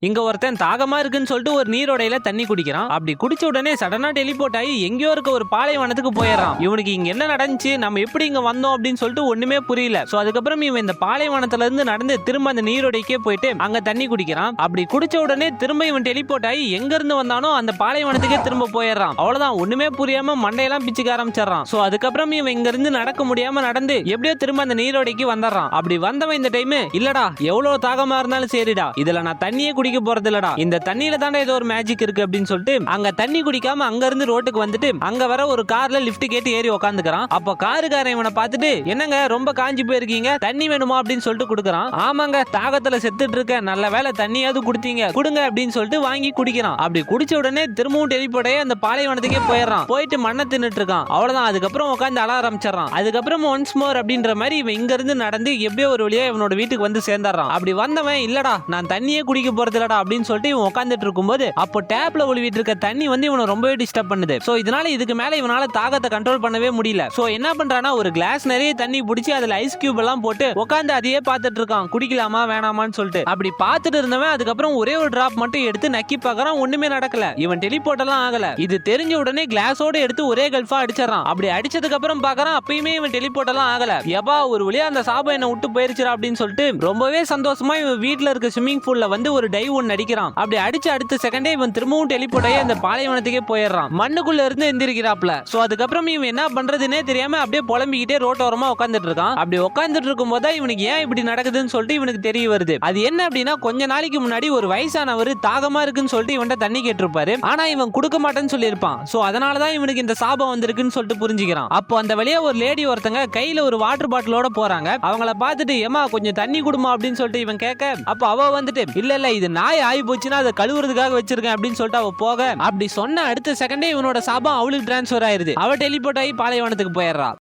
இங்க ஒருத்தன் தாகமா இருக்குன்னு சொல்லிட்டு ஒரு நீரோடையில தண்ணி குடிக்கிறான். அப்படி குடிச்ச உடனே சடனா டெலிபோர்ட் ஆகி எங்கேயோ இருக்க ஒரு பாலைவனத்துக்கு போயிடறான். இவனுக்கு இங்க என்ன நடந்துச்சு, நம்ம எப்படி இங்க வந்தோம் அப்படின்னு சொல்லிட்டு ஒண்ணுமே புரியல. சோ அதுக்கப்புறம் இவன் இந்த பாலைவனத்துல இருந்து நடந்து திரும்ப அந்த நீரோடைக்கே போயிட்டு அங்க தண்ணி குடிக்கிறான். அப்படி குடிச்ச உடனே திரும்ப இவன் டெலிபோர்ட் ஆகி எங்க இருந்து வந்தானோ அந்த பாலைவனத்துக்கே திரும்ப போயிடறான். அவ்வளவுதான், ஒண்ணுமே புரியாம மண்டையெல்லாம் பிச்சுக்க ஆரம்பிச்சிடறான். சோ அதுக்கப்புறம் இவன் இங்க இருந்து நடக்க முடியாம நடந்து எப்படியோ திரும்ப அந்த நீரோடைக்கு வந்துடுறான். அப்படி வந்தவன் இந்த டைம் இல்லடா, எவ்வளவு தாகமா இருந்தாலும் சரிடா, இதுல நான் தண்ணியே குடிக்க போறது இல்லடா, இந்த தண்ணியில தானே ஏதோ ஒரு மேஜிக் இருக்கு அப்படின்னு சொல்லிட்டு அங்க தண்ணி குடிக்காம அங்க இருந்து ரோட்டுக்கு வந்துட்டு அங்க வர ஒரு கார்ல லிஃப்ட் கேட்டு ஏறி உட்காந்துக்கிறான். அப்ப காருக்காரன் இவனை பார்த்துட்டு என்னங்க ரொம்ப காஞ்சி போயிருக்கீங்க, தண்ணி வேணுமா அப்படின்னு சொல்லிட்டு கொடுக்கறான். ஆமாங்க, தாகத்துல செத்துட்டு இருக்க, நல்ல வேலை தண்ணியாவது குடுத்தீங்க, கொடுங்க அப்படின்னு சொல்லிட்டு வாங்கி குடிக்கிறான். அப்படி குடிச்ச உடனே திரும்பவும் டெலிபோர்ட் அந்த பாலைவனத்துக்கே போயிடறான். போயிட்டு மண்ணை தின்னுட்டு இருக்கான். அவ்வளவுதான், அதுக்கப்புறம் உட்காந்து அழ ஆரம்பிச்சிடறான். அதுக்கப்புறம் ஒன்ஸ் மோர் அப்படின்ற மாதிரி இவன் இங்க இருந்து நடந்து எப்படியோ ஒரு வழியா இவனோட வீட்டுக்கு வந்து சேர்ந்துறான். அப்படி வந்தவன் இல்லடா, நான் தண்ணியே குடிக்க போறது இல்லடா அப்படின்னு சொல்லிட்டு இவன் உட்காந்துட்டு இருக்கும்போது அப்போ டேப்ல ஒளிவிட்டு இருக்க தண்ணி வந்து இவனை ரொம்பவே டிஸ்டர்ப் பண்ணுது. சோ இதனால இதுக்கு மேல இவனால தாகத்தை கண்ட்ரோல் பண்ணவே முடியல. சோ என்ன பண்றானா, ஒரு கிளாஸ் நிறைய தண்ணி பிடிச்சி அதுல ஐஸ் கியூப் எல்லாம் போட்டு உட்காந்து அதையே பார்த்துட்டு இருக்கான், குடிக்கலாமா வேணாமான்னு சொல்லிட்டு. அப்படி பார்த்துட்டு இருந்தவன் அதுக்கப்புறம் ஒரே ஒரு டிராப் மட்டும் எடுத்து நக்கி பார்க்கறான். ஒண்ணுமே நடக்கல, இவன் டெலிபோர்ட் எல்லாம் ஆகல. இது தெரிஞ்ச உடனே கிளாஸோட எடுத்து ஒரே கல்ஃபா அடிச்சிடறான். அப்படி அடிச்சதுக்கு அப்புறம் பார்க்கறான், அப்பயுமே இவன் டெலிபோர்ட் எல்லாம் ஆகல. எப்பா ஒரு வழியா அந்த சாபம் என்ன விட்டு போயிருச்சுடா அப்படின்னு சொல்லிட்டு ரொம்பவே சந்தோஷமா இவன் வீட்டுல இருக்க ஸ்விம்மிங் பூல்ல வந்து ஒரு டைவ் ஒன்னு அடிக்கிறான். அப்படி அடிச்சு அடுத்த செகண்டே இவன் திரும்பவும் டெலிபோர்ட் ஆகி அந்த பாலைவனத்துக்கே போயிடுறான். மண்ணுக்குள்ள இருந்து எந்திரிக்கிறாப்ல. சோ அதுக்கப்புறம் இவன் என்ன பண்றதுன்னே தெரியாம அப்படியே புலம்பிக்கிட்டே ரோட்டோரமா உட்காந்துட்டு இருக்கான். அப்படி உட்காந்துட்டு இருக்கும் போது இவனுக்கு ஏன் இப்படி நடக்குதுன்னு சொல்லிட்டு இவனுக்கு தெரிய வருது. அது என்ன அப்படின்னா, கொஞ்ச நாளைக்கு முன்னாடி ஒரு வயசானவர் தாகமா இருக்குன்னு சொல்லிட்டு இவன்ட்ட தண்ணி கேட்டிருப்பாரு. ஆனா இவன் கொடுக்க மாட்டேன்னு சொல்லியிருப்பான். சோ அதனாலதான் இவனுக்கு இந்த சாபம் வந்திருக்குன்னு சொல்லிட்டு புரிஞ்சுக்கிறான். அப்போ அந்த வழியா ஒரு லேடி ஒருத்தங்க கையில ஒரு வாட்டர் பாட்டிலோட போறாங்க. அவங்கள பார்த்துட்டு ஏமா கொஞ்சம் தண்ணி குடுமா அப்படின்னு சொல்லிட்டு இவன் கேட்க, அப்ப அவ வந்துட்டு இல்ல இது நாய் ஆகி போச்சுன்னா அதை கழுவுறதுக்காக வச்சிருக்கேன் அப்படின்னு சொல்லிட்டு அவ போக, அப்படி சொன்ன அடுத்த செகண்டே இவனோட சாபம் அவளுக்கு டிரான்ஸ்பர் ஆயிருது. அவ டெலிபோர்ட் ஆகி பாலைவனத்துக்கு போயிடுறா.